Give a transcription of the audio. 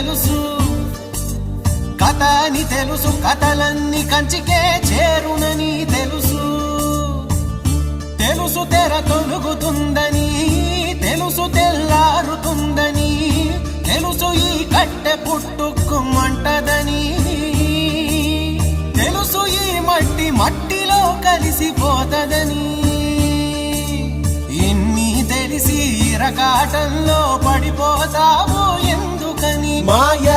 తెలుసు, కథ అని తెలుసు, కథలన్నీ కంచికే చేరునని తెలుసు. తెలుసు తెర తొలుగుతుందని, తెలుసు తెల్లారుతుందని, తెలుసు ఈ కట్టె పుట్టుకుమంటదని, తెలుసు ఈ మట్టి మట్టిలో కలిసిపోతదని. ఇన్ని తెలిసి ఇరకాటంలో పడిపోతావు ఎందుకని? మాయ